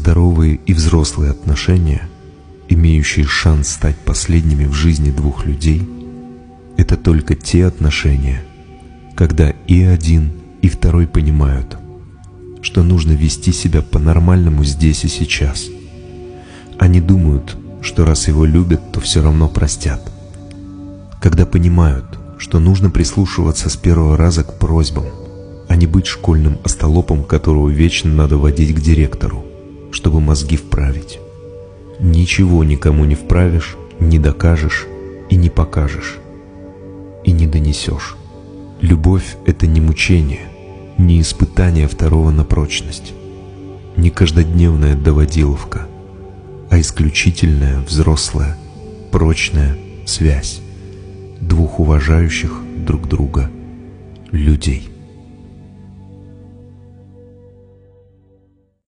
Здоровые и взрослые отношения, имеющие шанс стать последними в жизни двух людей, это только те отношения, когда и один, и второй понимают, что нужно вести себя по-нормальному здесь и сейчас. Они думают, что раз его любят, то все равно простят. Когда понимают, что нужно прислушиваться с первого раза к просьбам, а не быть школьным остолопом, которого вечно надо водить к директору, чтобы мозги вправить. Ничего никому не вправишь, не докажешь и не покажешь, и не донесешь. Любовь — это не мучение, не испытание второго на прочность, не каждодневная доводиловка, а исключительная взрослая, прочная связь двух уважающих друг друга людей.